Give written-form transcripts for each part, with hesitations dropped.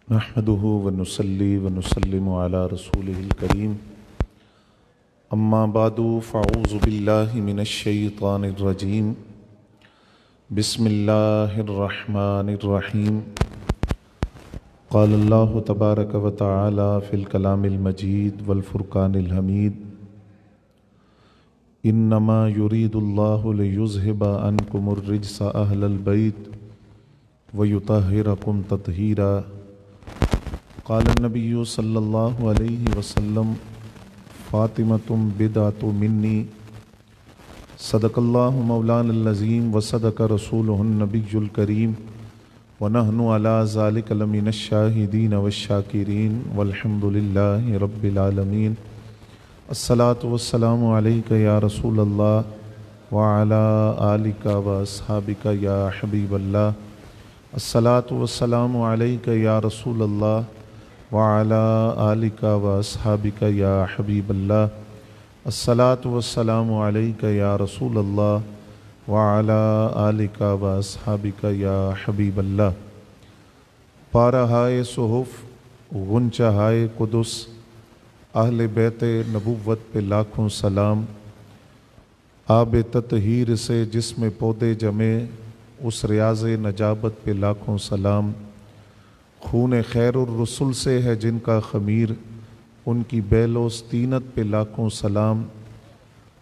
نحمده ونصلي ونسلم على رسوله الكريم اما بعد فاعوذ بالله من الشيطان الرجيم بسم الله الرحمن الرحيم قال الله تبارك وتعالى في الكلام المجيد والفرقان الحميد انما يريد الله ليذهب عنكم الرجس اهل البيت ويطهركم تطهيرا قال النبي صلی اللہ علیہ وسلم فاطمۃ بدعۃ منی صدق اللہ مولانا العظیم وصدق رسولہ النبی الکریم ونحن علی ذلک لمن الشاہدین والشاکرین والحمد للہ رب العالمین الصلاۃ والسلام علیک یا رسول اللہ وعلی آلک واصحابک یا حبیب اللہ الصلاۃ والسلام علیک یا رسول اللہ وعلى آلک واصحابک یا حبیب اللہ الصلاۃ والسلام علیک یا رسول اللہ وعلى آلک واصحابک یا حبیب اللہ۔ پارہائے صحف غنچہائے قدس اہل بیت نبوت پہ لاکھوں سلام، آب تطہیر سے جس میں پودے جمے اس ریاض نجابت پہ لاکھوں سلام، خون خیر الرسل سے ہے جن کا خمیر ان کی بیل و سطینت پہ لاکھوں سلام،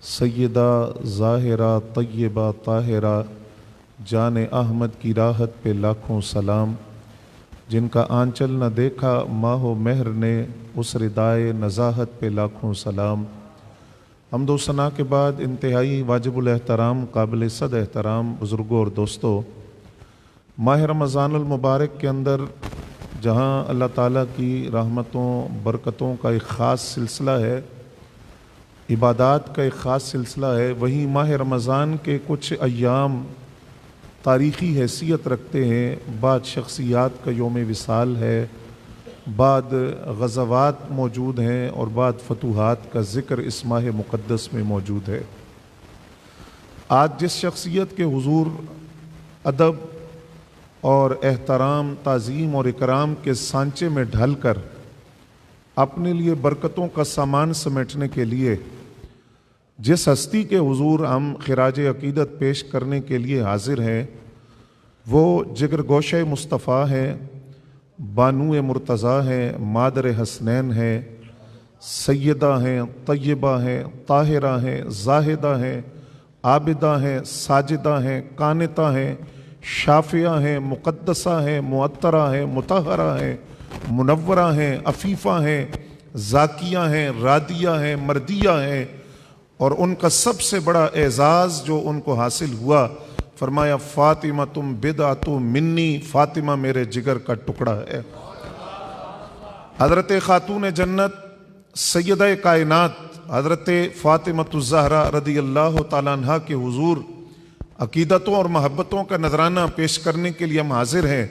سیدہ ظاہرہ طیبہ طاہرہ جان احمد کی راحت پہ لاکھوں سلام، جن کا آنچل نہ دیکھا ماہ و مہر نے اس ردائے نزاہت پہ لاکھوں سلام۔ حمد و ثنا کے بعد انتہائی واجب الاحترام قابل صد احترام بزرگوں اور دوستوں، ماہ رمضان المبارک کے اندر جہاں اللہ تعالیٰ کی رحمتوں برکتوں کا ایک خاص سلسلہ ہے، عبادات کا ایک خاص سلسلہ ہے، وہیں ماہ رمضان کے کچھ ایام تاریخی حیثیت رکھتے ہیں۔ بعد شخصیات کا یوم وصال ہے، بعد غزوات موجود ہیں اور بعد فتوحات کا ذکر اس ماہ مقدس میں موجود ہے۔ آج جس شخصیت کے حضور ادب اور احترام تعظیم اور اکرام کے سانچے میں ڈھل کر اپنے لیے برکتوں کا سامان سمیٹنے کے لیے جس ہستی کے حضور ہم خراج عقیدت پیش کرنے کے لیے حاضر ہیں، وہ جگر گوشہ مصطفیٰ ہیں، بانو مرتضیٰ ہیں، مادر حسنین ہیں، سیدہ ہیں، طیبہ ہیں، طاہرہ ہیں، زاہدہ ہیں، عابدہ ہیں، ساجدہ ہیں، قانتہ ہیں، شافعہ ہیں، مقدسہ ہیں، معطرہ ہیں، مطہرہ ہیں، منورہ ہیں، عفیفہ ہیں، زاکیہ ہیں، رادیہ ہیں، مردیہ ہیں، اور ان کا سب سے بڑا اعزاز جو ان کو حاصل ہوا، فرمایا فاطمہ تم بدعۃ منی، فاطمہ میرے جگر کا ٹکڑا ہے۔ حضرت خاتون جنت سیدہ کائنات حضرت فاطمہ الزہرا رضی اللہ تعالیٰ عنہ کے حضور عقیدتوں اور محبتوں کا نذرانہ پیش کرنے کے لیے ہم حاضر ہیں۔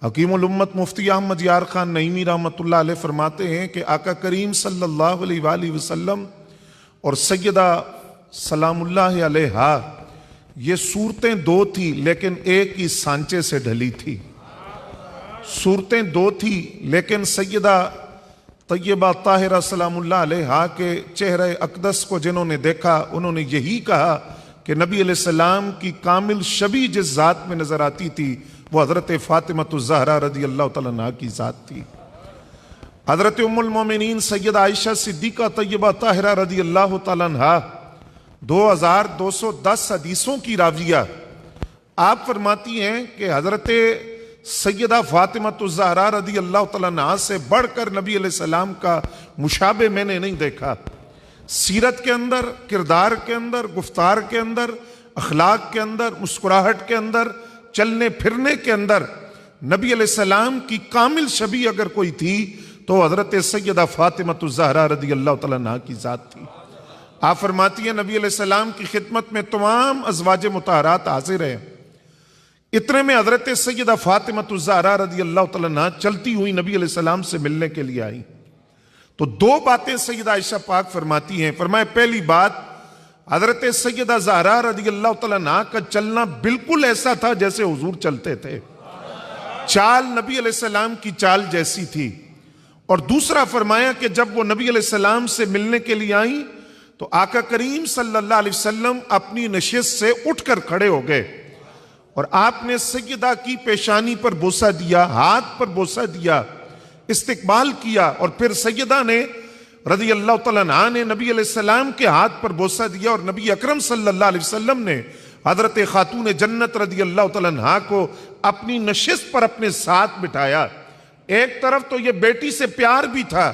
حکیم الامت مفتی احمد یار خان نعیمی رحمۃ اللہ علیہ فرماتے ہیں کہ آقا کریم صلی اللہ علیہ وآلہ وسلم اور سیدہ سلام اللہ علیہا یہ صورتیں دو تھی لیکن ایک ہی سانچے سے ڈھلی تھی۔ صورتیں دو تھی لیکن سیدہ طیبہ طاہرہ سلام اللہ علیہا کے چہرہ اقدس کو جنہوں نے دیکھا انہوں نے یہی کہا کہ نبی علیہ السلام کی کامل شبیہ جس ذات میں نظر آتی تھی وہ حضرت فاطمہ الزہرا رضی اللہ تعالیٰ عنہ کی ذات تھی۔ حضرت ام المومنین سیدہ عائشہ صدیقہ طیبہ طاہرہ رضی اللہ تعالیٰ عنہ 2210 حدیثوں کی راویہ، آپ فرماتی ہیں کہ حضرت سیدہ فاطمہ الزہرا رضی اللہ تعالیٰ عنہ سے بڑھ کر نبی علیہ السلام کا مشابہ میں نے نہیں دیکھا۔ سیرت کے اندر، کردار کے اندر، گفتار کے اندر، اخلاق کے اندر، مسکراہٹ کے اندر، چلنے پھرنے کے اندر نبی علیہ السلام کی کامل شبیہ اگر کوئی تھی تو حضرت سیدہ فاطمہ الزہرا رضی اللہ تعالیٰ عنہ کی ذات تھی۔ آپ فرماتی ہیں نبی علیہ السلام کی خدمت میں تمام ازواج مطہرات حاضر ہیں، اتنے میں حضرت سیدہ فاطمہ الزہرا رضی اللہ تعالیٰ عنہ چلتی ہوئی نبی علیہ السلام سے ملنے کے لیے آئی تو دو باتیں سیدہ عائشہ پاک فرماتی ہیں۔ فرمایا پہلی بات حضرت سیدہ زہرا رضی اللہ تعالیٰ عنہ کا چلنا بالکل ایسا تھا جیسے حضور چلتے تھے۔ چال نبی علیہ السلام کی چال جیسی تھی. اور دوسرا فرمایا کہ جب وہ نبی علیہ السلام سے ملنے کے لیے آئیں تو آقا کریم صلی اللہ علیہ وسلم اپنی نشست سے اٹھ کر کھڑے ہو گئے اور آپ نے سیدہ کی پیشانی پر بوسہ دیا، ہاتھ پر بوسہ دیا، استقبال کیا، اور پھر سیدہ نے رضی اللہ تعالیٰ عنہا نے نبی علیہ السلام کے ہاتھ پر بوسہ دیا، اور نبی اکرم صلی اللہ علیہ وسلم نے حضرت خاتون جنت رضی اللہ تعالیٰ عنہا کو اپنی نشست پر اپنے ساتھ بٹھایا. ایک طرف تو یہ بیٹی سے پیار بھی تھا،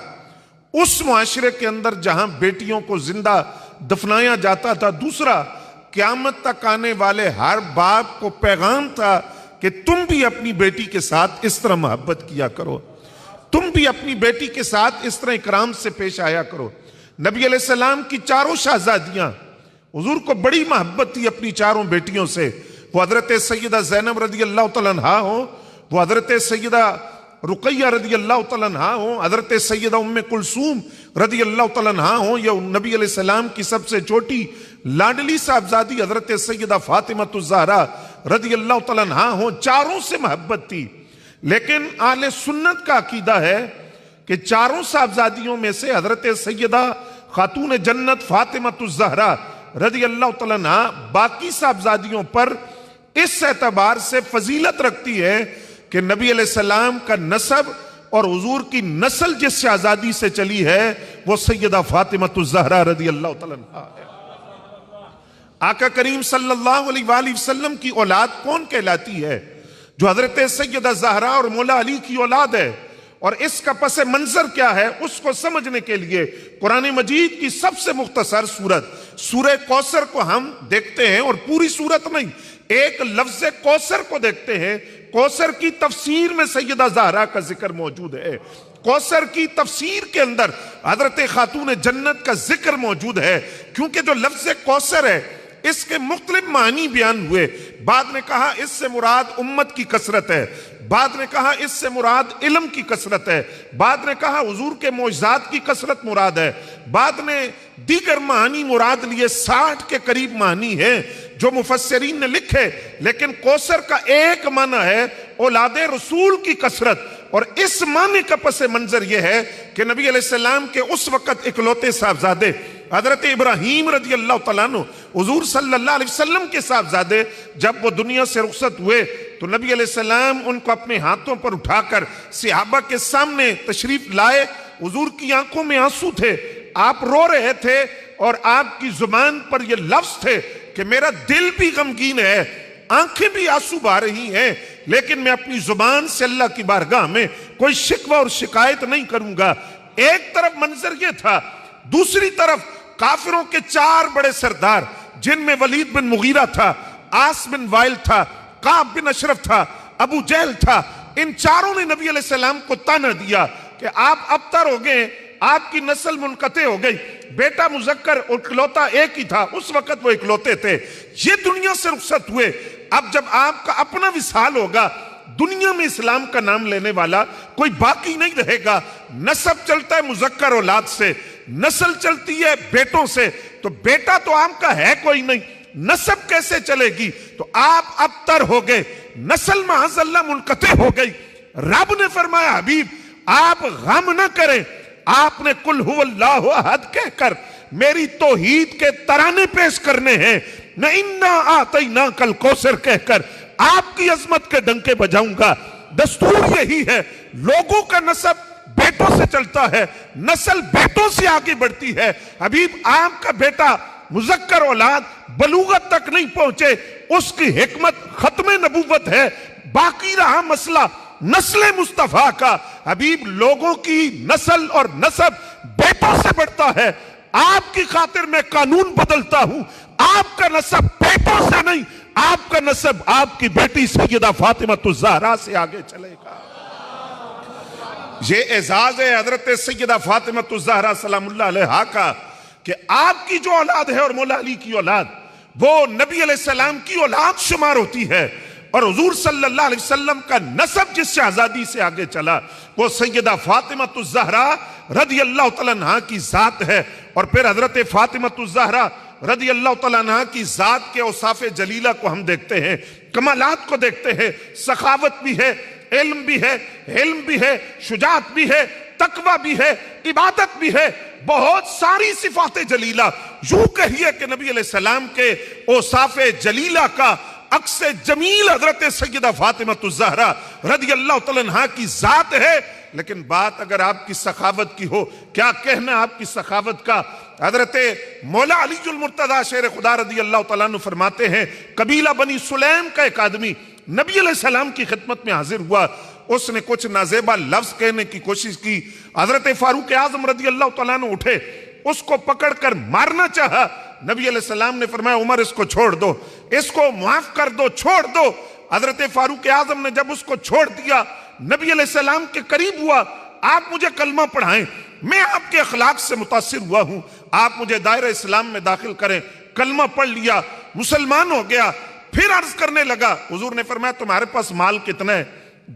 اس معاشرے کے اندر جہاں بیٹیوں کو زندہ دفنایا جاتا تھا، دوسرا قیامت تک آنے والے ہر باپ کو پیغام تھا کہ تم بھی اپنی بیٹی کے ساتھ اس طرح محبت کیا کرو، تم بھی اپنی بیٹی کے ساتھ اس طرح اکرام سے پیش آیا کرو. نبی علیہ السلام کی چاروں شہزادیاں، حضور کو بڑی محبت تھی اپنی چاروں بیٹیوں سے. وہ حضرت سیدہ زینب رضی اللہ تعالیٰ عنہا ہوں، وہ حضرت سیدہ رقیہ رضی اللہ تعالیٰ عنہا ہوں، حضرت سیدہ ام کلثوم رضی اللہ تعالیٰ عنہا ہوں، یا نبی علیہ السلام کی سب سے چھوٹی لاڈلی صاحبزادی حضرت سیدہ فاطمہ الزہرا رضی اللہ تعالیٰ عنہا ہوں، چاروں سے محبت تھی. لیکن اہل سنت کا عقیدہ ہے کہ چاروں صاحبزادیوں میں سے حضرت سیدہ خاتون جنت فاطمہ الزہرا رضی اللہ تعالیٰ عنہا باقی صاحبزادیوں پر اس اعتبار سے فضیلت رکھتی ہے کہ نبی علیہ السلام کا نسب اور حضور کی نسل جس شہزادی سے چلی ہے وہ سیدہ فاطمہ الزہرا رضی اللہ تعالیٰ عنہا ہے. آقا کریم صلی اللہ علیہ وآلہ وسلم کی اولاد کون کہلاتی ہے؟ جو حضرت سیدہ زہرا اور مولا علی کی اولاد ہے. اور اس کا پس منظر کیا ہے اس کو سمجھنے کے لیے قرآن مجید کی سب سے مختصر سورت سورہ کوثر کو ہم دیکھتے ہیں، اور پوری سورت نہیں، ایک لفظ کوثر کو دیکھتے ہیں. کوثر کی تفسیر میں سیدہ زہرا کا ذکر موجود ہے. کوثر کی تفسیر کے اندر حضرت خاتون جنت کا ذکر موجود ہے، کیونکہ جو لفظ کوثر ہے اس کے مختلف معنی بیان ہوئے. بعد نے کہا اس سے مراد امت کی کثرت ہے، بعد نے کہا اس سے مراد علم کی کثرت ہے، بعد نے کہا حضور کے معجزات کی کثرت مراد ہے، بعد نے دیگر معنی مراد لیے. 60 کے قریب معنی ہیں جو مفسرین نے لکھے، لیکن کوثر کا ایک معنی ہے اولاد رسول کی کثرت. اور اس معنی کا پس منظر یہ ہے کہ نبی علیہ السلام کے اس وقت اکلوتے صاحبزادے حضرت ابراہیم رضی اللہ تعالیٰ عنہ حضور صلی اللہ علیہ وسلم کے صاحبزادے جب وہ دنیا سے رخصت ہوئے تو نبی علیہ السلام ان کو اپنے ہاتھوں پر اٹھا کر صحابہ کے سامنے تشریف لائے. حضور کی آنکھوں میں آنسو تھے، آپ رو رہے تھے، اور آپ کی زبان پر یہ لفظ تھے کہ میرا دل بھی غمگین ہے، آنکھیں بھی آنسو بہا رہی ہیں، لیکن میں اپنی زبان سے اللہ کی بارگاہ میں کوئی شکوہ اور شکایت نہیں کروں گا. ایک طرف منظر یہ تھا، دوسری طرف کافروں کے 4 بڑے سردار جن میں ولید بن مغیرہ تھا، عاص بن وائل تھا، کعب بن اشرف تھا، ابو جہل تھا. ان چاروں نے نبی علیہ السلام کو طعنہ دیا کہ آپ ابتر ہو گئے، آپ کی نسل منقطع ہو گئی. بیٹا مذکر اکلوتا ایک ہی تھا، اس وقت وہ اکلوتے تھے، یہ دنیا سے رخصت ہوئے. اب جب آپ کا اپنا وصال ہوگا دنیا میں اسلام کا نام لینے والا کوئی باقی نہیں رہے گا. نسب چلتا ہے مذکر اولاد سے، نسل چلتی ہے بیٹوں سے، تو بیٹا تو آپ کا ہے کوئی نہیں، نسب کیسے چلے گی؟ تو آپ ابتر ہو گئے، نسل معاذ اللہ منقطع ہو گئی. رب نے فرمایا حبیب آپ غم نہ کریں، آپ نے قل هو اللہ احد کہہ کر میری توحید کے ترانے پیش کرنے ہیں، نہ انا اعطیناک الکوثر کہہ کر آپ کی عظمت کے ڈنکے بجاؤں گا. دستور یہی ہے، لوگوں کا نسب بیٹوں سے چلتا ہے، نسل بیٹوں سے آگے بڑھتی ہے. حبیب آپ کا بیٹا مذکر اولاد بلوغت تک نہیں پہنچے، اس کی حکمت ختم نبوت ہے، باقی رہا مسئلہ نسل مصطفیٰ کا. حبیب لوگوں کی نسل اور نسب بیٹوں سے بڑھتا ہے. آپ کی خاطر میں قانون بدلتا ہوں، آپ کا نسب بیٹوں سے نہیں، آپ کا نسب آپ کی بیٹی سیدہ فاطمہ الزہرا سے آگے چلے گا. یہ اعزاز ہے حضرت سیدہ فاطمہ الزہرا سلام اللہ علیہا کا کہ آپ کی جو اولاد ہے اور مولا علی کی اولاد وہ نبی علیہ السلام کی اولاد شمار ہوتی ہے. اور حضور صلی اللہ علیہ وسلم کا نسب جس شہزادی سے آگے چلا وہ سیدہ فاطمہ الزہرا رضی اللہ تعالیٰ عنہا کی ذات ہے. اور پھر حضرت فاطمہ الزہرا رضی اللہ تعالیٰ عنہ کی ذات کے اوصاف جلیلہ کو ہم دیکھتے ہیں، کمالات کو دیکھتے ہیں. سخاوت بھی ہے، علم بھی ہے، علم بھی ہے، شجاعت بھی ہے، تقوی بھی ہے، عبادت بھی ہے، بہت ساری صفات جلیلہ. یوں کہیے کہ نبی علیہ السلام کے اوصاف جلیلہ کا عکس جمیل حضرت سیدہ فاطمہ الزہرا رضی اللہ تعالیٰ عنہا کی ذات ہے. لیکن بات اگر آپ کی سخاوت کی ہو، کیا کہنا آپ کی سخاوت کا. حضرت مولا علی المرتضیٰ شیر خدا رضی اللہ تعالیٰ عنہ فرماتے ہیں قبیلہ بنی سلیم کا ایک آدمی نبی علیہ السلام کی خدمت میں حاضر ہوا. اس نے کچھ نازیبا لفظ کہنے کی کوشش کی. حضرت فاروق اعظم رضی اللہ تعالیٰ عنہ اٹھے، اس کو پکڑ کر مارنا چاہا. نبی علیہ السلام نے فرمایا عمر اس کو چھوڑ دو، اس کو معاف کر دو، چھوڑ دو. حضرت فاروق اعظم نے جب اس کو چھوڑ دیا، نبی علیہ السلام کے قریب ہوا، آپ مجھے کلمہ پڑھائیں، میں آپ کے اخلاق سے متاثر ہوا ہوں، آپ مجھے دائرہ اسلام میں داخل کریں. کلمہ پڑھ لیا، مسلمان ہو گیا. پھر عرض کرنے لگا، حضور نے فرمایا تمہارے پاس مال کتنا ہے،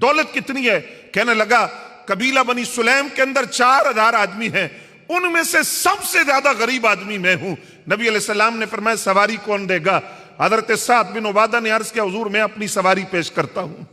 دولت کتنی ہے؟ کہنے لگا قبیلہ بنی سلیم کے اندر 4000 آدمی ہیں، ان میں سے سب سے زیادہ غریب آدمی میں ہوں. نبی علیہ السلام نے فرمایا سواری کون دے گا؟ حضرت سعد بن عبادہ نے عرض کیا حضور میں اپنی سواری پیش کرتا ہوں.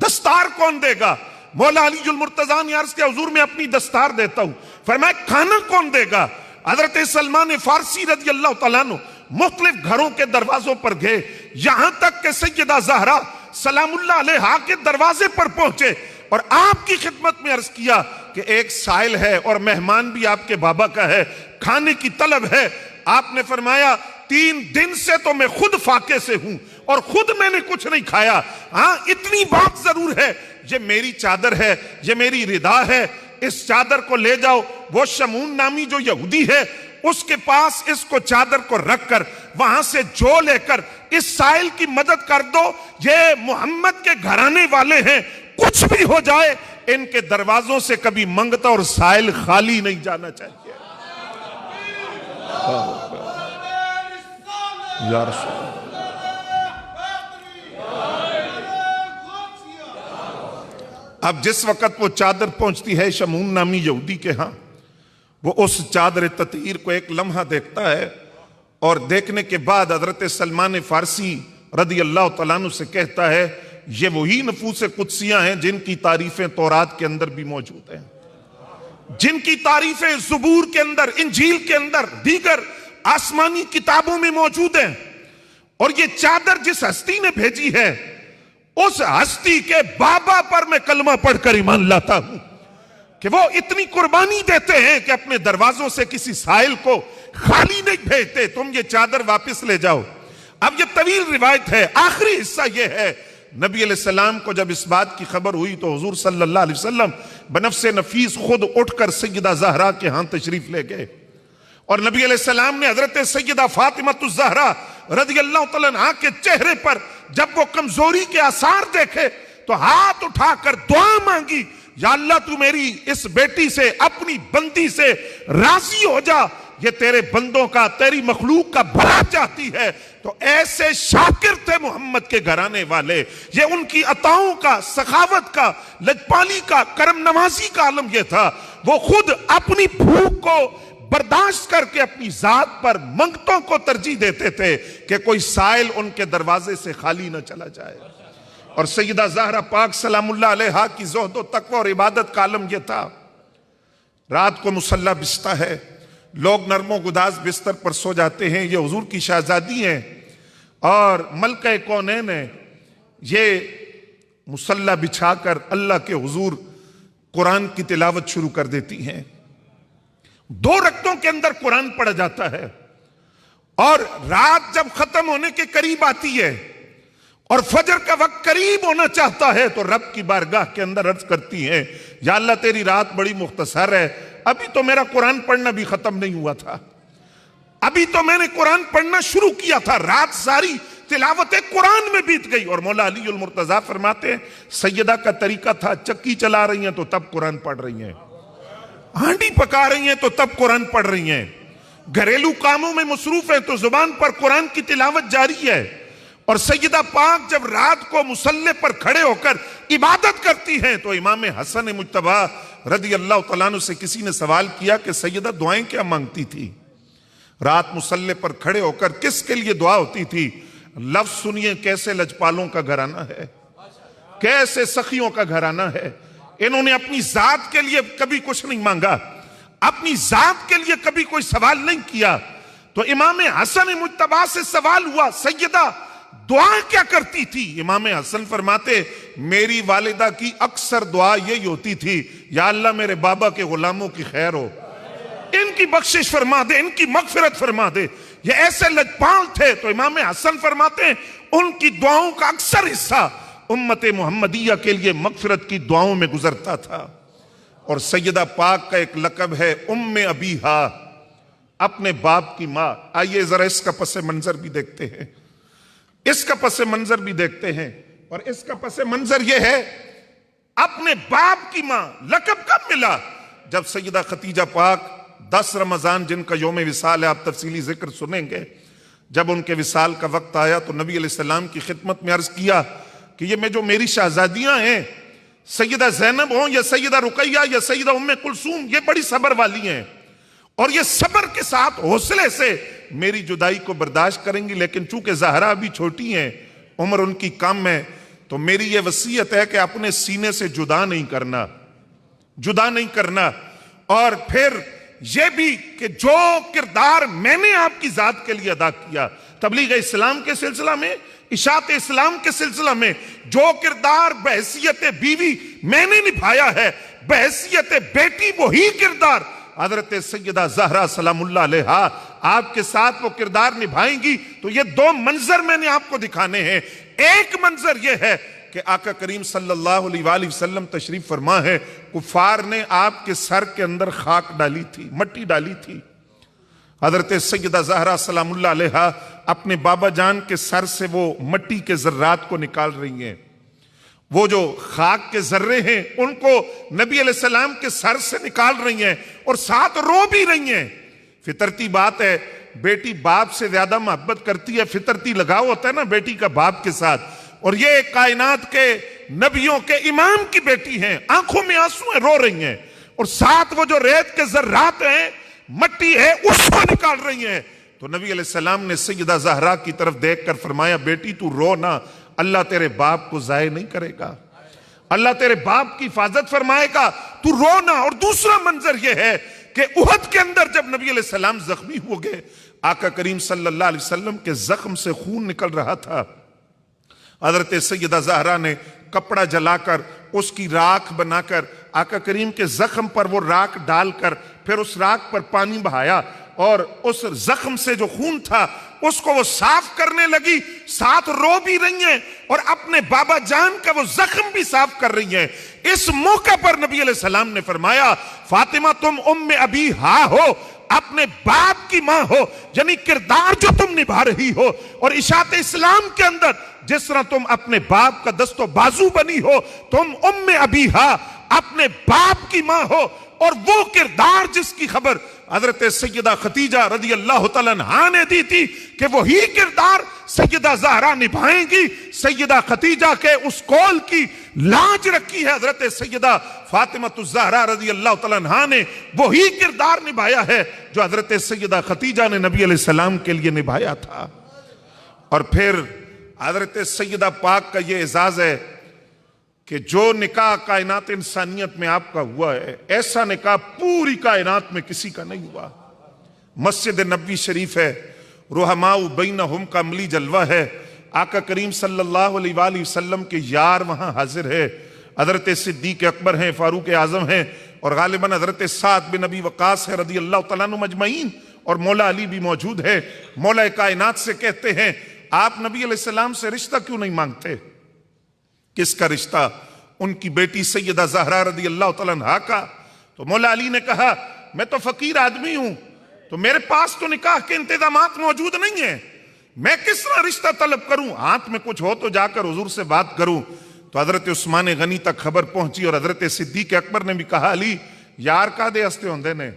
دستار کون دے گا؟ مولا علی المرتضیٰ نے عرض کیا حضور میں اپنی دستار دیتا ہوں. فرمایا کھانا کون دے گا؟ حضرت سلمان فارسی رضی اللہ تعالیٰ عنہ مختلف گھروں کے دروازوں پر گئے، یہاں تک کہ سیدہ زہرا سلام اللہ علیہا کے دروازے پر پہنچے اور آپ کی خدمت میں عرض کیا کہ ایک سائل ہے اور مہمان بھی آپ کے بابا کا ہے، کھانے کی طلب ہے. آپ نے فرمایا 3 دن سے تو میں خود فاقے سے ہوں اور خود میں نے کچھ نہیں کھایا. ہاں اتنی بات ضرور ہے، یہ میری چادر ہے، یہ میری ردا ہے، اس چادر کو لے جاؤ. وہ شمون نامی جو یہودی ہے اس کے پاس اس کو چادر کو رکھ کر وہاں سے جو لے کر اس سائل کی مدد کر دو. یہ محمد کے گھرانے والے ہیں، کچھ بھی ہو جائے ان کے دروازوں سے کبھی منگتا اور سائل خالی نہیں جانا چاہیے. یا رسول اب جس وقت وہ چادر پہنچتی ہے شمون نامی یہودی کے ہاں، وہ اس چادر تطہیر کو ایک لمحہ دیکھتا ہے اور دیکھنے کے بعد حضرت سلمان فارسی رضی اللہ تعالیٰ عنہ سے کہتا ہے یہ وہی نفوس قدسیاں ہیں جن کی تعریفیں تورات کے اندر بھی موجود ہیں، جن کی تعریفیں زبور کے اندر، انجیل کے اندر، دیگر آسمانی کتابوں میں موجود ہیں. اور یہ چادر جس ہستی نے بھیجی ہے اس ہستی کے بابا پر میں کلمہ پڑھ کر ایمان لاتا ہوں کہ وہ اتنی قربانی دیتے ہیں کہ اپنے دروازوں سے کسی سائل کو خالی نہیں بھیجتے. تم یہ چادر واپس لے جاؤ. اب یہ طویل روایت ہے، آخری حصہ یہ ہے نبی علیہ السلام کو جب اس بات کی خبر ہوئی تو حضور صلی اللہ علیہ وسلم بنفس نفیس خود اٹھ کر سیدہ زہرا کے ہاں تشریف لے گئے اور نبی علیہ السلام نے حضرت سیدہ فاطمہ الزہرا رضی اللہ تعالیٰ عنہا کے چہرے پر جب وہ کمزوری کے آثار دیکھے تو ہاتھ اٹھا کر دعا مانگی، یا اللہ تو میری اس بیٹی سے، اپنی بندی سے راضی ہو جا، یہ تیرے بندوں کا، تیری مخلوق کا بھلا چاہتی ہے. تو ایسے شاکر تھے محمد کے گھرانے والے. یہ ان کی عطاؤں کا، سخاوت کا، لجپالی کا، کرم نوازی کا عالم یہ تھا. وہ خود اپنی بھوک کو برداشت کر کے اپنی ذات پر منگتوں کو ترجیح دیتے تھے کہ کوئی سائل ان کے دروازے سے خالی نہ چلا جائے. اور سیدہ زہرا پاک سلام اللہ علیہا کی زہد و تقوی اور عبادت کا عالم یہ تھا. رات کو مصلی بچتا ہے، لوگ نرم و گداز بستر پر سو جاتے ہیں، یہ حضور کی شہزادی ہیں اور ملکہ کونین ہیں. یہ مصلی بچھا کر اللہ کے حضور قرآن کی تلاوت شروع کر دیتی ہیں. 2 رکعتوں کے اندر قرآن پڑھا جاتا ہے اور رات جب ختم ہونے کے قریب آتی ہے اور فجر کا وقت قریب ہونا چاہتا ہے تو رب کی بارگاہ کے اندر عرض کرتی ہیں یا اللہ تیری رات بڑی مختصر ہے، ابھی تو میرا قرآن پڑھنا بھی ختم نہیں ہوا تھا، ابھی تو میں نے قرآن پڑھنا شروع کیا تھا، رات ساری تلاوت قرآن میں بیت گئی. اور مولا علی المرتضیٰ فرماتے ہیں سیدہ کا طریقہ تھا چکی چلا رہی ہیں تو تب قرآن پڑھ رہی ہیں، ہانڈی پکا رہی ہیں تو تب قرآن پڑھ رہی ہیں، گھریلو کاموں میں مصروف ہیں تو زبان پر قرآن کی تلاوت جاری ہے. اور سیدہ پاک جب رات کو مصلی پر کھڑے ہو کر عبادت کرتی ہیں تو امام حسن مجتبی رضی اللہ تعالیٰ عنہ سے کسی نے سوال کیا کہ سیدہ دعائیں کیا مانگتی تھی؟ رات مصلی پر کھڑے ہو کر کس کے لیے دعا ہوتی تھی؟ لفظ سنیے کیسے لجپالوں کا گھرانہ ہے. کیسے سخیوں کا گھرانہ ہے. انہوں نے اپنی ذات کے لیے کبھی کچھ نہیں مانگا, اپنی ذات کے لیے کبھی کوئی سوال نہیں کیا. تو امام حسن مجتبی سے سوال ہوا, سیدہ دعا کیا کرتی تھی؟ امام حسن فرماتے میری والدہ کی اکثر دعا یہی ہوتی تھی, یا اللہ میرے بابا کے غلاموں کی خیر ہو, ان کی بخشش فرما دے, ان کی مغفرت فرما دے. یہ ایسے لجپال تھے. تو امام حسن فرماتے ان کی دعاؤں کا اکثر حصہ امت محمدیہ کے لیے مغفرت کی دعاؤں میں گزرتا تھا. اور سیدہ پاک کا ایک لقب ہے ام ابیہا, اپنے باپ کی ماں. آئیے ذرا اس کا پس منظر بھی دیکھتے ہیں, اس کا پس منظر بھی دیکھتے ہیں. اور اس کا پس منظر یہ ہے, اپنے باپ کی ماں. لقب کب ملا؟ جب سیدہ خدیجہ پاک 10 رمضان جن کا یوم وصال ہے, آپ تفصیلی ذکر سنیں گے, جب ان کے وصال کا وقت آیا تو نبی علیہ السلام کی خدمت میں عرض کیا کہ یہ جو میری شہزادیاں ہیں, سیدہ زینب ہوں یا سیدہ رقیہ یا سیدہ ام کلثوم, یہ بڑی صبر والی ہیں اور یہ صبر کے ساتھ حوصلے سے میری جدائی کو برداشت کریں گی, لیکن چونکہ زہرا بھی چھوٹی ہیں, عمر ان کی کم ہے, تو میری یہ وصیت ہے کہ اپنے سینے سے جدا نہیں کرنا, جدا نہیں کرنا. اور پھر یہ بھی کہ جو کردار میں نے آپ کی ذات کے لیے ادا کیا, تبلیغ اسلام کے سلسلہ میں, اشاعت اسلام کے سلسلہ میں, جو کردار بحیثیت بیوی میں نے نبھایا ہے, بحیثیت بیٹی وہی کردار حضرت سیدہ زہرا سلام اللہ علیہا آپ کے ساتھ وہ کردار نبھائیں گی. تو یہ 2 منظر میں نے آپ کو دکھانے ہیں. ایک منظر یہ ہے کہ آقا کریم صلی اللہ علیہ وآلہ وسلم تشریف فرما ہے, کفار نے آپ کے سر کے اندر خاک ڈالی تھی, مٹی ڈالی تھی. حضرت سیدہ زہرا سلام اللہ علیہا اپنے بابا جان کے سر سے وہ مٹی کے ذرات کو نکال رہی ہیں. وہ جو خاک کے ذرے ہیں ان کو نبی علیہ السلام کے سر سے نکال رہی ہیں اور ساتھ رو بھی رہی ہیں. فطرتی بات ہے, بیٹی باپ سے زیادہ محبت کرتی ہے, فطرتی لگاؤ ہوتا ہے نا بیٹی کا باپ کے ساتھ. اور یہ کائنات کے نبیوں کے امام کی بیٹی ہیں, آنکھوں میں آنسو ہیں, رو رہی ہیں, اور ساتھ وہ جو ریت کے ذرات ہیں, مٹی ہے, اس کو نکال رہی ہیں. تو نبی علیہ السلام نے سیدہ زہرا کی طرف دیکھ کر فرمایا بیٹی تو رو نہ, اللہ تیرے باپ کو ضائع نہیں کرے گا, اللہ تیرے باپ کی حفاظت فرمائے گا, تو رو نہ. اور دوسرا منظر یہ ہے کہ احد کے اندر جب نبی علیہ السلام زخمی ہو گئے, آقا کریم صلی اللہ علیہ وسلم کے زخم سے خون نکل رہا تھا, حضرت سیدہ زہرا نے کپڑا جلا کر اس کی راکھ بنا کر آقا کریم کے زخم پر وہ راکھ ڈال کر پھر اس راکھ پر پانی بہایا اور اس زخم سے جو خون تھا اس کو وہ صاف کرنے لگی, ساتھ رو بھی رہی ہیں اور اپنے بابا جان کا وہ زخم بھی صاف کر رہی ہیں. اس موقع پر نبی علیہ السلام نے فرمایا فاطمہ تم ام ابیہا ہو, اپنے باپ کی ماں ہو, یعنی کردار جو تم نبھا رہی ہو اور اشاعت اسلام کے اندر جس طرح تم اپنے باپ کا دست و بازو بنی ہو, تم ام ابیہا اپنے باپ کی ماں ہو. اور وہ کردار جس کی خبر حضرت سیدہ خدیجہ رضی اللہ تعالیٰ عنہا نے دی تھی کہ وہی کردار سیدہ زہرا نبھائیں گی. سیدہ خدیجہ کے اس قول کی لاج رکھی ہے حضرت سیدہ فاطمہ الزہرا رضی اللہ تعالیٰ عنہا نے, وہی کردار نبھایا ہے جو حضرت سیدہ خدیجہ نے نبی علیہ السلام کے لیے نبھایا تھا. اور پھر حضرت سیدہ پاک کا یہ اعزاز ہے کہ جو نکاح کائنات انسانیت میں آپ کا ہوا ہے, ایسا نکاح پوری کائنات میں کسی کا نہیں ہوا. مسجد نبوی شریف ہے, رحماء بینہم کا عملی جلوہ ہے, آقا کریم صلی اللہ علیہ وآلہ وسلم کے یار وہاں حاضر ہے, حضرت صدیق اکبر ہیں, فاروق اعظم ہیں, اور غالباً حضرت سعد بن ابی وقاص ہے رضی اللہ تعالیٰ عنہ مجمعین, اور مولا علی بھی موجود ہے. مولا کائنات سے کہتے ہیں آپ نبی علیہ السلام سے رشتہ کیوں نہیں مانگتے؟ کس کا رشتہ؟ ان کی بیٹی سیدہ زہرا رضی اللہ تعالیٰ عنہا کا. تو مولا علی نے کہا میں تو فقیر آدمی ہوں, تو میرے پاس تو نکاح کے انتظامات موجود نہیں ہیں, میں کس طرح رشتہ طلب کروں؟ ہاتھ میں کچھ ہو تو جا کر حضور سے بات کروں. تو حضرت عثمان غنی تک خبر پہنچی اور حضرت صدیق اکبر نے بھی کہا علی یار کا دے ہستے ہوندے نے,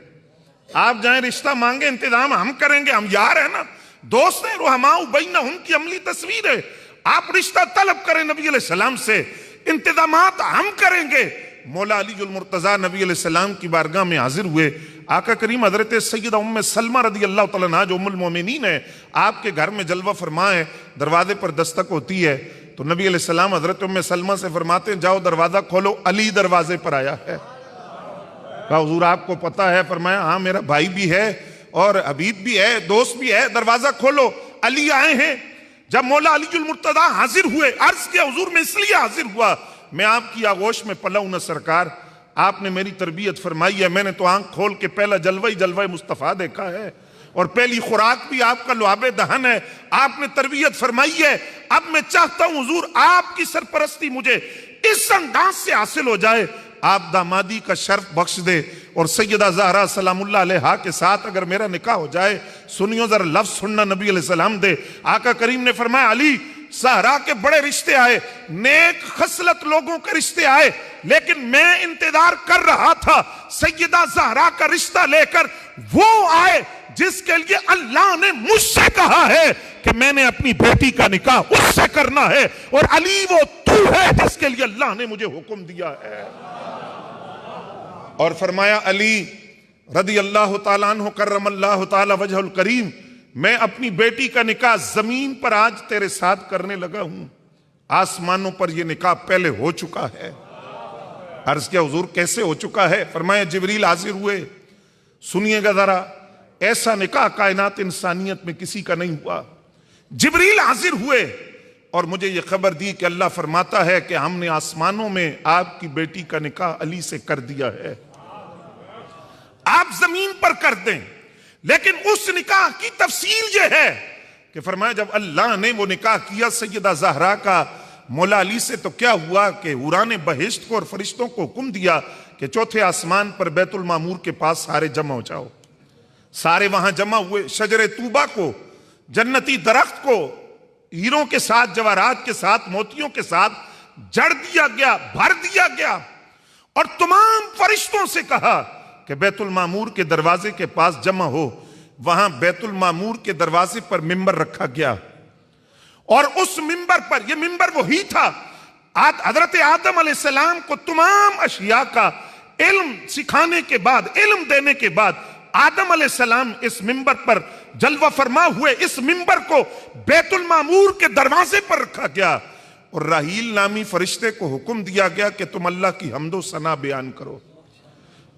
آپ جائیں رشتہ مانگے, انتظام ہم کریں گے, ہم یار ہیں نا, دوست ہیں, رحماء بینہم کی عملی تصویر ہے, آپ رشتہ طلب کریں نبی علیہ السلام سے, انتظامات ہم کریں گے. مولا علی المرتضیٰ نبی علیہ السلام کی بارگاہ میں حاضر ہوئے. آقا کریم حضرت سیدہ ام سلمہ رضی اللہ تعالیٰ عنہا جو ام المومنین ہے, آپ کے گھر میں جلوہ فرما ہے, دروازے پر دستک ہوتی ہے. تو نبی علیہ السلام حضرت ام سلمہ سے فرماتے ہیں جاؤ دروازہ کھولو، علی دروازے پر آیا ہے۔ کہا حضور آپ کو پتا ہے؟ فرمایا ہاں میرا بھائی بھی ہے اور حبیب بھی ہے، دوست بھی ہے، دروازہ کھولو، علی آئے ہیں۔ جب مولا علی المرتضیٰ حاضر ہوئے، عرض کیا حضور میں اس لیے حاضر ہوا، میں آپ کی آغوش میں پلا ہوں نہ سرکار، آپ نے میری تربیت فرمائی ہے، میں نے تو آنکھ کھول کے پہلا جلوہ ہی جلوہ مصطفیٰ دیکھا ہے، اور پہلی خوراک بھی آپ کا لعاب دہن ہے، آپ نے تربیت فرمائی ہے، اب میں چاہتا ہوں حضور آپ کی سرپرستی مجھے اس انداز سے حاصل ہو جائے، آپ دامادی کا شرف بخش دے، اور سیدہ زہرا سلام اللہ علیہا کے ساتھ اگر میرا نکاح ہو جائے۔ سنیو ذرا لفظ سننا نبی علیہ السلام دے، آقا کریم نے فرمایا علی زہرا کے بڑے رشتے آئے، نیک خصلت لوگوں کے رشتے آئے، لیکن میں انتظار کر رہا تھا سیدہ زہرا کا رشتہ لے کر وہ آئے جس کے لیے اللہ نے مجھ سے کہا ہے کہ میں نے اپنی بیٹی کا نکاح اس سے کرنا ہے، اور علی وہ تو ہے جس کے لیے اللہ نے مجھے حکم دیا ہے۔ اور فرمایا علی رضی اللہ تعالیٰ عنہ کرم اللہ تعالیٰ وجہ الکریم، میں اپنی بیٹی کا نکاح زمین پر آج تیرے ساتھ کرنے لگا ہوں، آسمانوں پر یہ نکاح پہلے ہو چکا ہے۔ عرض کیا حضور کیسے ہو چکا ہے؟ فرمایا جبریل حاضر ہوئے، سنیے گا ذرا، ایسا نکاح کائنات انسانیت میں کسی کا نہیں ہوا۔ جبریل حاضر ہوئے اور مجھے یہ خبر دی کہ اللہ فرماتا ہے کہ ہم نے آسمانوں میں آپ کی بیٹی کا نکاح علی سے کر دیا ہے، آپ زمین پر کر دیں۔ لیکن اس نکاح کی تفصیل یہ ہے کہ فرمایا جب اللہ نے وہ نکاح کیا سیدہ زہرا کا مولا علی سے، تو کیا ہوا کہ حوران بہشت کو اور فرشتوں کو حکم دیا کہ چوتھے آسمان پر بیت المعمور کے پاس سارے جمع ہو جاؤ۔ سارے وہاں جمع ہوئے، شجر طوبہ کو، جنتی درخت کو ہیروں کے ساتھ، جواہرات کے ساتھ، موتیوں کے ساتھ جڑ دیا گیا، بھر دیا گیا، اور تمام فرشتوں سے کہا کہ بیت المعمور کے دروازے کے پاس جمع ہو۔ وہاں بیت المعمور کے دروازے پر ممبر رکھا گیا، اور اس ممبر پر، یہ ممبر وہی تھا حضرت آدم علیہ السلام کو تمام اشیاء کا علم سکھانے کے بعد، علم دینے کے بعد آدم علیہ السلام اس ممبر پر جلوہ فرما ہوئے۔ اس ممبر کو بیت المعمور کے دروازے پر رکھا گیا، اور راہیل نامی فرشتے کو حکم دیا گیا کہ تم اللہ کی حمد و ثنا بیان کرو۔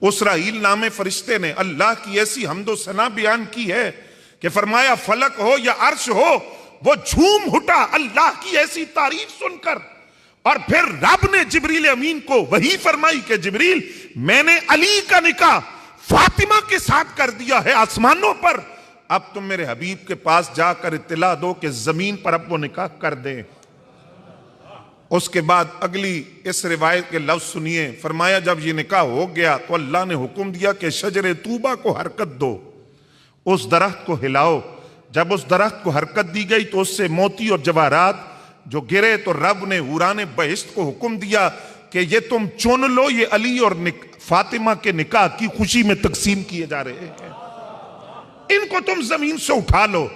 اس راہیل نامے فرشتے نے اللہ کی ایسی حمد و ثنا بیان کی ہے کہ فرمایا فلک ہو یا عرش ہو وہ جھوم اٹھا اللہ کی ایسی تعریف سن کر۔ اور پھر رب نے جبریل امین کو وحی فرمائی کہ جبریل میں نے علی کا نکاح فاطمہ کے ساتھ کر دیا ہے آسمانوں پر، اب تم میرے حبیب کے پاس جا کر اطلاع دو کہ زمین پر اب وہ نکاح کر دیں۔ اس کے بعد اگلی اس روایت کے لفظ سنیے، فرمایا جب یہ نکاح ہو گیا تو اللہ نے حکم دیا کہ شجر طوبہ کو حرکت دو، اس درخت کو ہلاؤ۔ جب اس درخت کو حرکت دی گئی تو اس سے موتی اور جواہرات جو گرے، تو رب نے حوران بہشت کو حکم دیا کہ یہ تم چن لو، یہ علی اور فاطمہ کے نکاح کی خوشی میں تقسیم کیے جا رہے ہیں، ان کو تم زمین سے اٹھا لو۔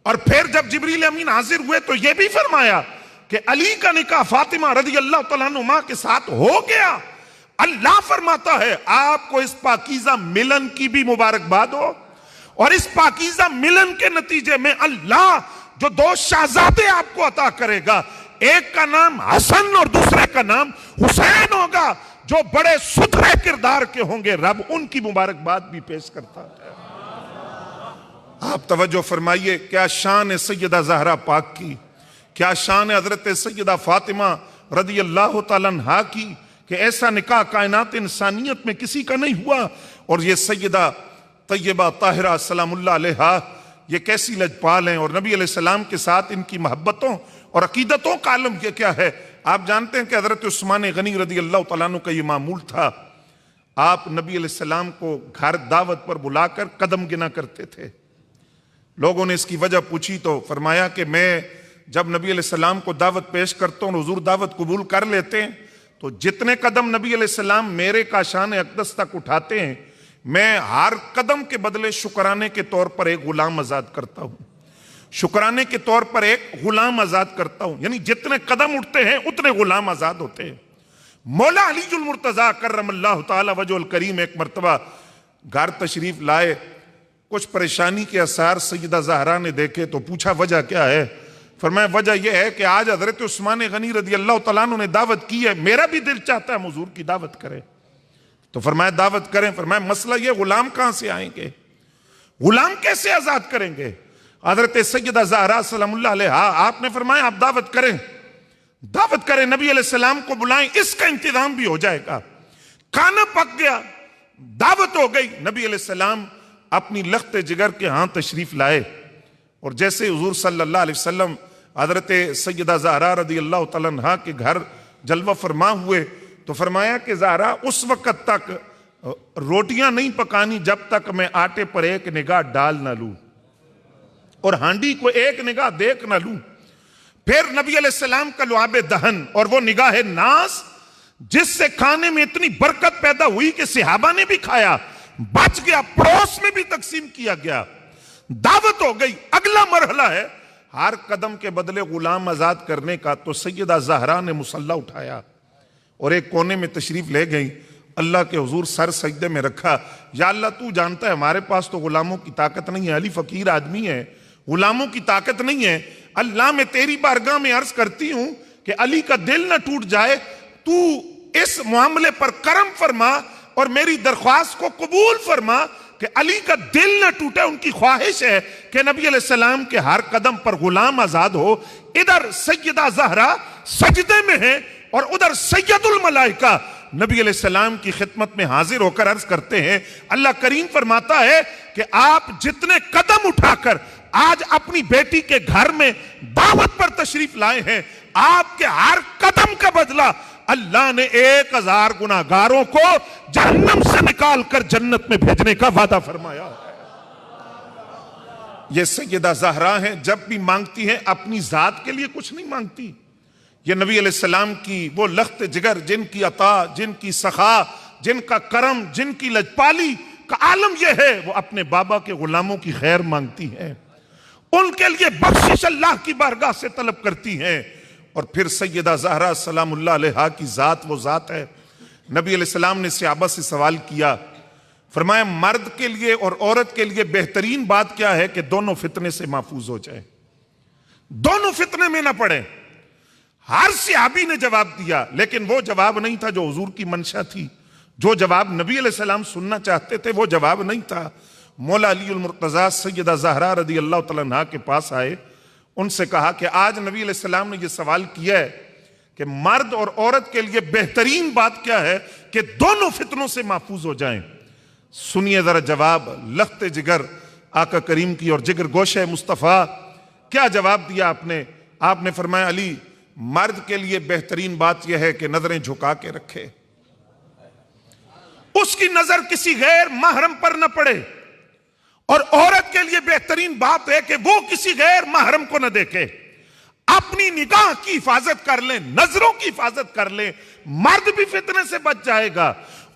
اور پھر جب جبریل امین حاضر ہوئے تو یہ بھی فرمایا کہ علی کا نکاح فاطمہ رضی اللہ تعالیٰ عنہا کے ساتھ ہو گیا۔ اللہ فرماتا ہے آپ کو اس پاکیزہ ملن کی بھی مبارکباد ہو، اور اس پاکیزہ ملن کے نتیجے میں اللہ جو دو شہزادے آپ کو عطا کرے گا، ایک کا نام حسن اور دوسرے کا نام حسین ہوگا، جو بڑے ستھرے کردار کے ہوں گے، رب ان کی مبارکباد بھی پیش کرتا ہے۔ آپ توجہ فرمائیے، کیا شان ہے سیدہ زہرا پاک کی، کیا شان ہے حضرت سیدہ فاطمہ رضی اللہ تعالیٰ عنہا کی کہ ایسا نکاح کائنات انسانیت میں کسی کا نہیں ہوا۔ اور یہ سیدہ طیبہ طاہرہ سلام اللہ علیہا یہ کیسی لجپال ہیں، اور نبی علیہ السلام کے ساتھ ان کی محبتوں اور عقیدتوں کا عالم یہ کیا ہے۔ آپ جانتے ہیں کہ حضرت عثمان غنی رضی اللہ تعالیٰ عنہ کا یہ معمول تھا، آپ نبی علیہ السلام کو گھر دعوت پر بلا کر قدم گنا کرتے تھے۔ لوگوں نے اس کی وجہ پوچھی تو فرمایا کہ میں جب نبی علیہ السلام کو دعوت پیش کرتا ہوں، حضور دعوت قبول کر لیتے ہیں، تو جتنے قدم نبی علیہ السلام میرے کاشان اقدس تک اٹھاتے ہیں، میں ہر قدم کے بدلے شکرانے کے طور پر ایک غلام آزاد کرتا ہوں، شکرانے کے طور پر ایک غلام آزاد کرتا ہوں، یعنی جتنے قدم اٹھتے ہیں اتنے غلام آزاد ہوتے ہیں۔ مولا علی المرتضیٰ کرم اللہ تعالی وجہ الکریم ایک مرتبہ گھر تشریف لائے، کچھ پریشانی کے آثار سیدہ زہرا نے دیکھے تو پوچھا وجہ کیا ہے؟ فرمایا وجہ یہ ہے کہ آج حضرت عثمان غنی رضی اللہ تعالیٰ عنہ نے دعوت کی ہے، میرا بھی دل چاہتا ہے ہم حضور کی دعوت کریں۔ تو فرمایا دعوت کریں۔ فرمایا مسئلہ یہ غلام کہاں سے آئیں گے، غلام کیسے آزاد کریں گے؟ حضرت سیدہ زہرا سلام اللہ علیہا آپ نے فرمایا آپ دعوت کریں، دعوت کریں، نبی علیہ السلام کو بلائیں، اس کا انتظام بھی ہو جائے گا۔ کھانا پک گیا، دعوت ہو گئی، نبی علیہ السلام اپنی لخت جگر کے ہاں تشریف لائے، اور جیسے حضور صلی اللہ علیہ وسلم حضرت سیدہ زہرا رضی اللہ تعالیٰ عنہا کے گھر جلوہ فرما ہوئے تو فرمایا کہ زہرا اس وقت تک روٹیاں نہیں پکانی جب تک میں آٹے پر ایک نگاہ ڈال نہ لوں اور ہانڈی کو ایک نگاہ دیکھ نہ لوں۔ پھر نبی علیہ السلام کا لعاب دہن اور وہ نگاہ ناز جس سے کھانے میں اتنی برکت پیدا ہوئی کہ صحابہ نے بھی کھایا، بچ گیا، پڑوس میں بھی تقسیم کیا گیا، دعوت ہو گئی۔ اگلا مرحلہ ہے ہر قدم کے بدلے غلام آزاد کرنے کا، تو سیدہ زہرا نے مصلی اٹھایا اور ایک کونے میں تشریف لے گئی، اللہ کے حضور سر سجدے میں رکھا، یا اللہ تو جانتا ہے ہمارے پاس تو غلاموں کی طاقت نہیں ہے، علی فقیر آدمی ہے، غلاموں کی طاقت نہیں ہے، اللہ میں تیری بارگاہ میں عرض کرتی ہوں کہ علی کا دل نہ ٹوٹ جائے، تو اس معاملے پر کرم فرما اور میری درخواست کو قبول فرما کہ علی کا دل نہ ٹوٹے۔ ان کی خواہش ہے کہ نبی علیہ السلام کے ہر قدم پر غلام آزاد ہو۔ ادھر سیدہ زہرا سجدے میں ہے اور ادھر سید الملائکہ نبی علیہ السلام کی خدمت میں حاضر ہو کر عرض کرتے ہیں، اللہ کریم فرماتا ہے کہ آپ جتنے قدم اٹھا کر آج اپنی بیٹی کے گھر میں دعوت پر تشریف لائے ہیں، آپ کے ہر قدم کا بدلہ اللہ نے 1000 گناہگاروں کو جہنم سے نکال کر جنت میں بھیجنے کا وعدہ فرمایا ہے۔ یہ سیدہ زہرا ہیں، جب بھی مانگتی ہیں اپنی ذات کے لیے کچھ نہیں مانگتی، یہ نبی علیہ السلام کی وہ لخت جگر، جن کی عطا، جن کی سخا، جن کا کرم، جن کی لجپالی کا عالم یہ ہے، وہ اپنے بابا کے غلاموں کی خیر مانگتی ہیں، ان کے لیے بخشش اللہ کی بارگاہ سے طلب کرتی ہیں۔ اور پھر سیدہ زہرا سلام اللہ علیہا کی ذات وہ ذات ہے۔ نبی علیہ السلام نے صحابہ سے سوال کیا، فرمایا مرد کے لیے اور عورت کے لیے بہترین بات کیا ہے کہ دونوں فتنے سے محفوظ ہو جائیں، دونوں فتنے میں نہ پڑیں۔ ہر صحابی نے جواب دیا، لیکن وہ جواب نہیں تھا جو حضور کی منشا تھی، جو جواب نبی علیہ السلام سننا چاہتے تھے وہ جواب نہیں تھا۔ مولا علی المرتضیٰ سیدہ زہرا رضی اللہ تعالیٰ عنہا کے پاس آئے، ان سے کہا کہ آج نبی علیہ السلام نے یہ سوال کیا ہے کہ مرد اور عورت کے لیے بہترین بات کیا ہے کہ دونوں فتنوں سے محفوظ ہو جائیں۔ سنیے ذرا جواب لخت جگر آقا کریم کی اور جگر گوشہ مصطفیٰ، کیا جواب دیا آپ نے فرمایا علی مرد کے لیے بہترین بات یہ ہے کہ نظریں جھکا کے رکھے، اس کی نظر کسی غیر محرم پر نہ پڑے، اور عورت کے لیے بہترین بات ہے کہ وہ کسی غیر محرم کو نہ دیکھے، اپنی نگاہ کی حفاظت کر لیں، نظروں کی حفاظت کر لیں۔ مرد بھی فتنے سے بچ جائے گا،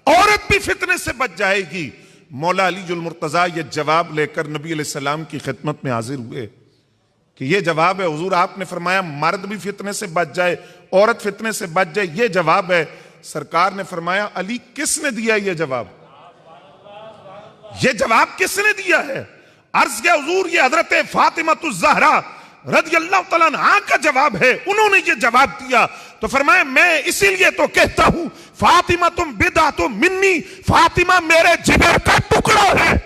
عورت بھی فتنے سے بچ جائے گی۔ مولا علی المرتضیٰ یہ جواب لے کر نبی علیہ السلام کی خدمت میں حاضر ہوئے کہ یہ جواب ہے حضور، آپ نے فرمایا مرد بھی فتنے سے بچ جائے، عورت فتنے سے بچ جائے، یہ جواب ہے۔ سرکار نے فرمایا علی کس نے دیا یہ جواب؟ یہ جواب کس نے دیا ہے؟ عرض کیا حضور یہ حضرت فاطمہ الزہرا رضی اللہ تعالیٰ عنہا کا جواب ہے، انہوں نے یہ جواب دیا۔ تو فرمایا میں اسی لیے تو کہتا ہوں فاطمہ تم بدعۃ منی، فاطمہ میرے جگر کا ٹکڑا ہے۔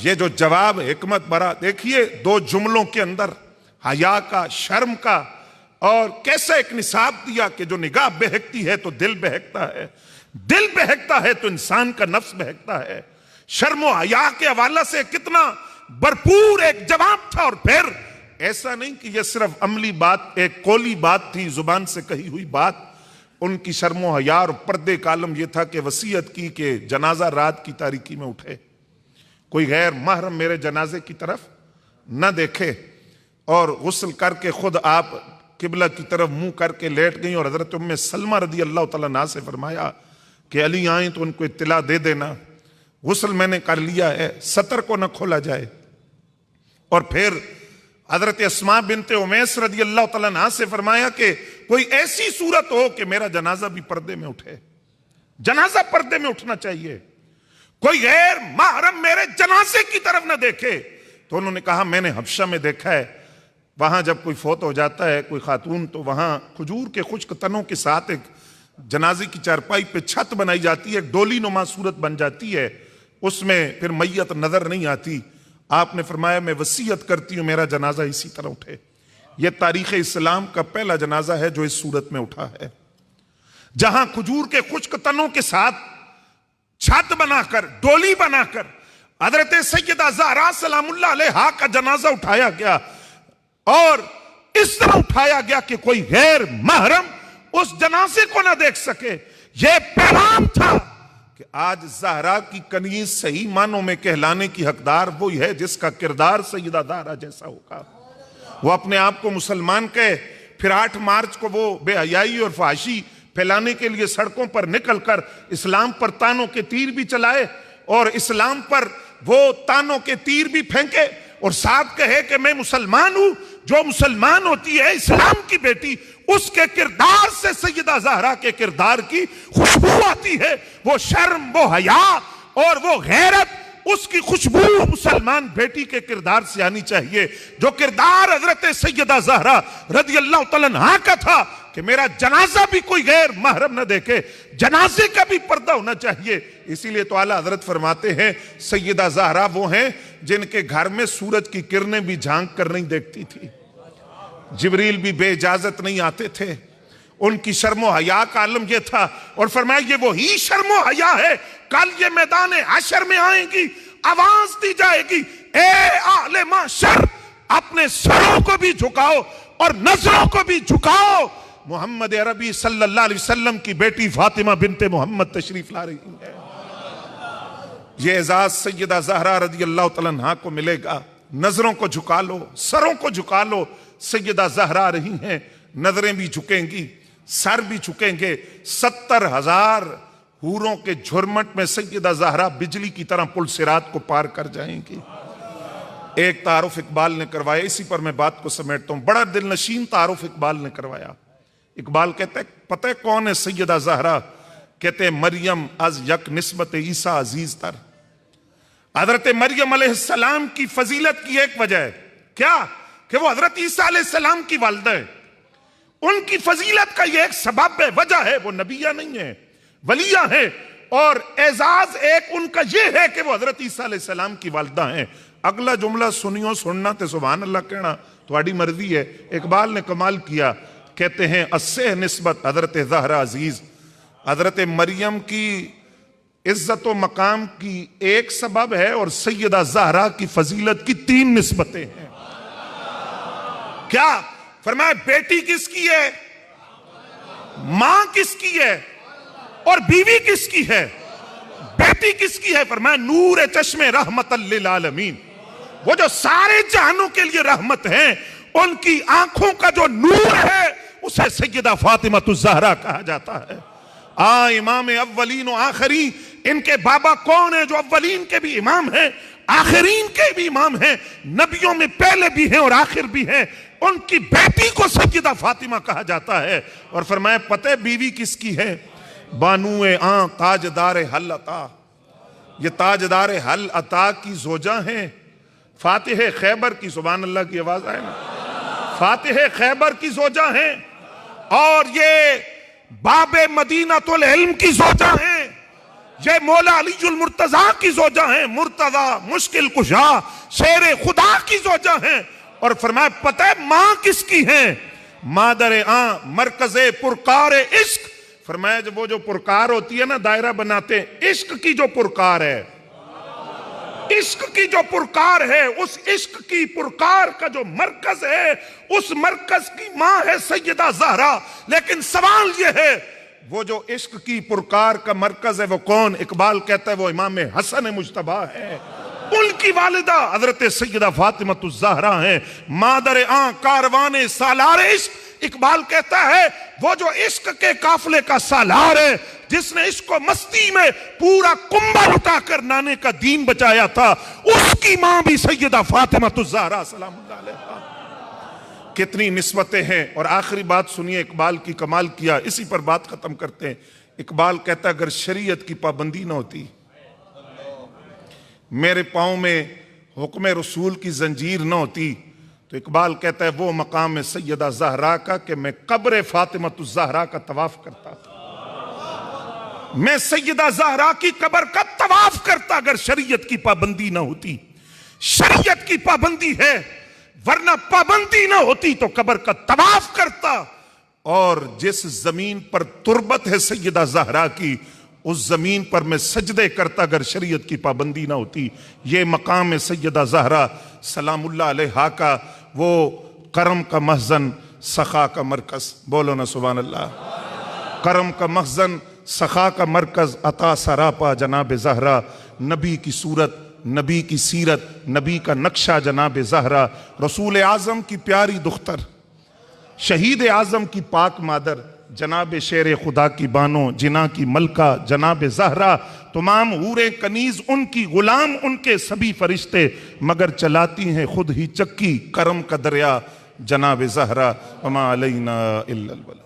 یہ جو جواب حکمت برا، دیکھیے دو جملوں کے اندر حیا کا، شرم کا، اور کیسا ایک نصاب دیا کہ جو نگاہ بہکتی ہے تو دل بہکتا ہے، دل بہکتا ہے تو انسان کا نفس بہکتا ہے۔ شرم و حیا کے حوالہ سے کتنا بھرپور ایک جواب تھا، اور پھر ایسا نہیں کہ یہ صرف عملی بات، ایک قولی بات تھی، زبان سے کہی ہوئی بات۔ ان کی شرم و حیا اور پردے کا عالم یہ تھا کہ وصیت کی کہ جنازہ رات کی تاریکی میں اٹھے، کوئی غیر محرم میرے جنازے کی طرف نہ دیکھے، اور غسل کر کے خود آپ قبلہ کی طرف منہ کر کے لیٹ گئیں، اور حضرت ام سلمہ رضی اللہ تعالیٰ عنہا سے فرمایا کہ علی آئیں تو ان کو اطلاع دے دینا، غسل میں نے کر لیا ہے، سطر کو نہ کھولا جائے۔ اور پھر حضرت اسماء بنت امیس رضی اللہ تعالیٰ عنہا سے فرمایا کہ کوئی ایسی صورت ہو کہ میرا جنازہ بھی پردے میں اٹھے، جنازہ پردے میں اٹھنا چاہیے، کوئی غیر محرم میرے جنازے کی طرف نہ دیکھے۔ تو انہوں نے کہا میں نے حبشہ میں دیکھا ہے وہاں جب کوئی فوت ہو جاتا ہے کوئی خاتون تو وہاں کھجور کے خشک تنوں کے ساتھ ایک جنازے کی چارپائی پہ چھت بنائی جاتی ہے، ڈولی نما صورت بن جاتی ہے، اس میں پھر میت نظر نہیں آتی۔ آپ نے فرمایا میں وصیت کرتی ہوں میرا جنازہ اسی طرح اٹھے۔ یہ تاریخ اسلام کا پہلا جنازہ ہے جو اس صورت میں اٹھا ہے، جہاں کھجور کے خشک تنوں کے ساتھ چھت بنا کر ڈولی بنا کر حضرت سیدہ زہرا سلام اللہ علیہا کا جنازہ اٹھایا گیا، اور اس طرح اٹھایا گیا کہ کوئی غیر محرم اس جنازے کو نہ دیکھ سکے۔ یہ پیغام تھا کہ آج زہرا کی کنیز صحیح معنوں میں کہلانے کی حقدار وہی ہے جس کا کردار سیدہ زہرا جیسا ہوگا۔ وہ اپنے آپ کو مسلمان کہے، پھر 8 مارچ کو وہ بے حیائی اور فحاشی پھیلانے کے لیے سڑکوں پر نکل کر اسلام پر تانوں کے تیر بھی چلائے اور اسلام پر وہ تانوں کے تیر بھی پھینکے، اور ساتھ کہے کہ میں مسلمان ہوں۔ جو مسلمان ہوتی ہے اسلام کی بیٹی، اس کے کردار سے سیدہ زہرا کے کردار کی خوشبو آتی ہے۔ وہ شرم، وہ حیا اور وہ غیرت، اس کی خوشبو مسلمان بیٹی کے کردار سے آنی چاہیے، جو کردار حضرت سیدہ زہرا رضی اللہ تعالیٰ عنہا کا تھا کہ میرا جنازہ بھی کوئی غیر محرم نہ دیکھے، جنازے کا بھی پردہ ہونا چاہیے۔ اسی لیے تو اعلیٰ حضرت فرماتے ہیں سیدہ زہرا وہ ہیں جن کے گھر میں سورج کی کرنیں بھی جھانک کر نہیں دیکھتی تھی، جبریل بھی بے اجازت نہیں آتے تھے، ان کی شرم و حیا کا عالم یہ تھا۔ اور فرمایا یہ وہی شرم و حیا ہے کل یہ میدان حشر میں آئیں گی، آواز دی جائے گی اے اہل محشر اپنے سروں کو بھی جھکاؤ اور نظروں کو بھی جھکاؤ، محمد عربی صلی اللہ علیہ وسلم کی بیٹی فاطمہ بنت محمد تشریف لا رہی ہے۔ یہ اعزاز سیدہ زہرا رضی اللہ تعالیٰ عنہا کو ملے گا۔ نظروں کو جھکا لو، سروں کو جھکا لو، سیدہ زہرا رہی ہیں، نظریں بھی جھکیں گی، سر بھی جھکیں گے۔ 70,000 حوروں کے جھرمٹ میں سیدہ زہرا بجلی کی طرح پل صراط کو پار کر جائیں گی۔ ایک تعارف اقبال نے کروایا، اسی پر میں بات کو سمیٹتا ہوں، بڑا دل نشین تعارف اقبال نے کروایا۔ اقبال کہتے ہیں پتہ کون ہے سیدہ زہرا؟ کہتے ہیں مریم از یک نسبت عیسیٰ عزیز تر۔ حضرت مریم علیہ السلام کی فضیلت کی ایک وجہ ہے کیا؟ کہ وہ حضرت عیسیٰ علیہ السلام کی والدہ ہے۔ ان کی فضیلت کا یہ ایک سبب ہے، وجہ ہے، وہ نبیہ نہیں ہے، ولیہ ہے، اور اعزاز ایک ان کا یہ ہے کہ وہ حضرت عیسیٰ علیہ السلام کی والدہ ہیں۔ اگلا جملہ سنیوں سننا تے سبحان اللہ کہنا تمہاری مرضی ہے۔ اقبال نے کمال کیا، کہتے ہیں اسے نسبت حضرت زہرا عزیز، حضرت مریم کی عزت و مقام کی ایک سبب ہے اور سیدہ زہرا کی فضیلت کی 3 نسبتیں ہیں۔ کیا فرمایا؟ بیٹی کس کی ہے، ماں کس کی ہے، اور بیوی کس کی ہے؟ بیٹی کس کی ہے؟ فرمایا نور چشم رحمت للعالمین، وہ جو سارے جہانوں کے لیے رحمت ہیں، ان کی آنکھوں کا جو نور ہے اسے سیدہ فاطمہ الزہرا کہا جاتا ہے۔ امام اولین و آخرین، ان کے بابا کون ہیں جو اولین کے بھی امام ہیں، آخرین کے بھی امام ہیں، نبیوں میں پہلے بھی ہیں اور آخر بھی ہیں، ان کی بیٹی کو سیدہ فاطمہ کہا جاتا ہے۔ اور فرمایا پتہ بیوی کس کی ہے؟ بانو تاجدار حل عطا، یہ تاجدار حل عطا کی زوجہ ہیں، فاتح خیبر کی، سبحان اللہ کی آواز آئے نا، فاتح خیبر کی زوجہ ہیں، اور یہ باب مدینۃ العلم کی زوجہ ہیں، یہ مولا علی المرتضیٰ کی زوجہ ہیں، مرتضیٰ مشکل کشا شیر خدا کی زوجہ ہیں۔ اور فرمایا پتہ ہے ماں کس کی ہیں؟ مادر مرکز پرکار عشق، فرمایا جب وہ جو پرکار ہوتی ہے نا، دائرہ بناتے ہیں، عشق کی جو پرکار ہے، عشق کی جو پرکار ہے، اس عشق کی پرکار کا جو مرکز ہے، اس مرکز کی ماں ہے سیدہ زہرا۔ لیکن سوال یہ ہے وہ جو عشق کی پرکار کا مرکز ہے وہ کون؟ اقبال کہتا ہے وہ امام حسن مجتبیٰ ہے، ان کی والدہ حضرت سیدہ فاطمہ الزہرا ہیں، مادر کاروان سالار عشق۔ اقبال کہتا ہے وہ جو عشق کے قافلے کا سالار ہے، جس نے عشق و مستی میں پورا کنبہ لٹا کر نانے کا دین بچایا تھا، اس کی ماں بھی سیدہ فاطمہ الزہرا سلام اللہ علیہا۔ کتنی نسبتیں ہیں۔ اور آخری بات سنیے اقبال کی، کمال کیا، اسی پر بات ختم کرتے ہیں۔ اقبال کہتا ہے اگر شریعت کی پابندی نہ ہوتی، میرے پاؤں میں حکم رسول کی زنجیر نہ ہوتی، تو اقبال کہتا ہے وہ مقام سیدہ زہرا کا کہ میں قبر فاطمۃ الزہرا کا طواف کرتا تھا، میں سیدہ زہرا کی قبر کا طواف کرتا اگر شریعت کی پابندی نہ ہوتی۔ شریعت کی پابندی ہے، ورنہ پابندی نہ ہوتی تو قبر کا طواف کرتا، اور جس زمین پر تربت ہے سیدہ زہرا کی اس زمین پر میں سجدے کرتا اگر شریعت کی پابندی نہ ہوتی۔ یہ مقام سیدہ زہرا سلام اللہ علیہا کا وہ کرم کا مخزن، سخا کا مرکز، بولو نا سبحان اللہ۔ کرم کا مخزن، سخا کا مرکز، عطا سراپا جناب زہرا، نبی کی صورت، نبی کی سیرت، نبی کا نقشہ جناب زہرا، رسول اعظم کی پیاری دختر، شہید اعظم کی پاک مادر، جناب شیر خدا کی بانو، جنا کی ملکہ جناب زہرا، تمام حوریں کنیز ان کی غلام، ان کے سبھی فرشتے، مگر چلاتی ہیں خود ہی چکی، کرم کا دریا جناب زہرا، وما علینا الا البلاغ۔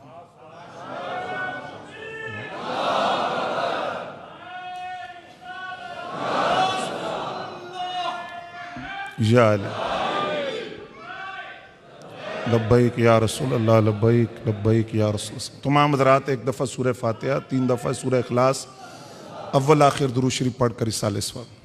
یا علی لبیک یا رسول اللہ، لبیک لبیک یا رسول اللہ۔ تمام حضرات ایک دفعہ سورہ فاتحہ، 3 دفعہ سورہ اخلاص، اول آخر درود شریف پڑھ کر رسالہ ثواب۔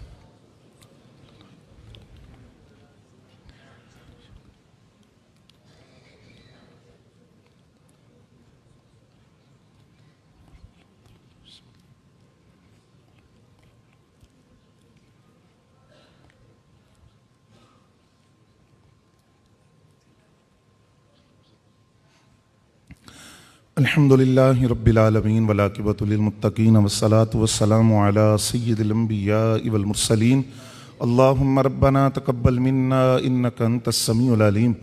الحمدللہ رب العالمین والعاقبۃ للمتقین والصلاة والسلام علی سید الانبیاء والمرسلین اللہم ربنا تقبل منا انک انت السمیع العلیم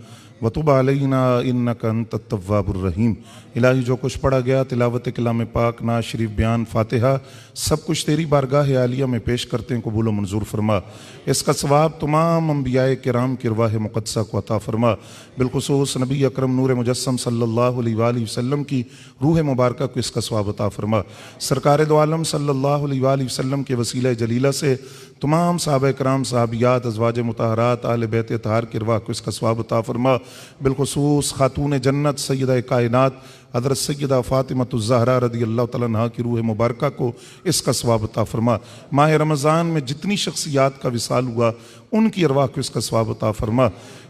وتب علینا انک انت التواب الرحیم۔ الہی جو کچھ پڑھا گیا، تلاوت کلام پاک، نعت شریف، بیان، فاتحہ، سب کچھ تیری بارگاہ عالیہ میں پیش کرتے ہیں، قبول و منظور فرما۔ اس کا ثواب تمام انبیاء کرام کی ارواح مقدسہ کو عطا فرما، بالخصوص نبی اکرم نور مجسم صلی اللہ علیہ وآلہ وسلم کی روح مبارکہ کو اس کا ثواب عطا فرما۔ سرکار دو عالم صلی اللہ علیہ وآلہ وسلم کے وسیلہ جلیلہ سے تمام صحابہ کرام، صحابیات، ازواج مطہرات، اہل بیت اطہار کی ارواح کو اس کا ثواب عطا فرما، بالخصوص خاتون جنت سیدہ کائنات حضرت سیدہ فاطمۃ الزہرا رضی اللہ تعالیٰ عنہا کی روح مبارکہ کو اس کا ثواب عطا فرما۔ ماہ رمضان میں جتنی شخصیات کا وصال ہوا ان کی ارواح کو اس کا ثواب عطا فرما۔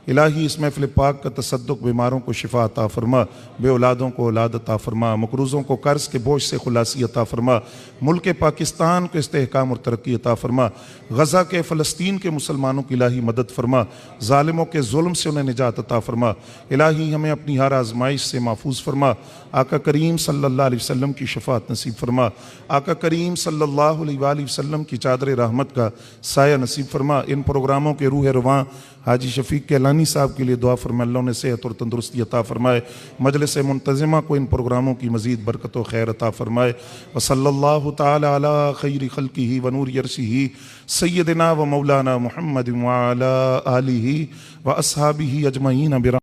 الہی اس محفل پاک کا تصدق، بیماروں کو شفا عطا فرما، بے اولادوں کو اولاد عطا فرما، مقروضوں کو قرض کے بوجھ سے خلاصی عطا فرما، ملک پاکستان کو استحکام اور ترقی عطا فرما، غزہ کے فلسطین کے مسلمانوں کی الہی مدد فرما، ظالموں کے ظلم سے انہیں نجات عطا فرما۔ الہی ہمیں اپنی ہر آزمائش سے محفوظ فرما، آقا کریم صلی اللہ علیہ وسلم کی شفاعت نصیب فرما، آقا کریم صلی اللہ علیہ وآلہ وسلم کی چادر رحمت کا سایہ نصیب فرما۔ ان پروگراموں کے روح رواں حاجی شفیق کیلانی صاحب کے لیے دعا فرمائے، اللہ نے صحت اور تندرستی عطا فرمائے، مجلس منتظمہ کو ان پروگراموں کی مزید برکت و خیر عطا فرمائے۔ وصلی اللہ تعالی علی خیر خلقہ ونور عرشہ سیدنا و مولانا محمد وعلی آلہ و اصحابہ اجمعین۔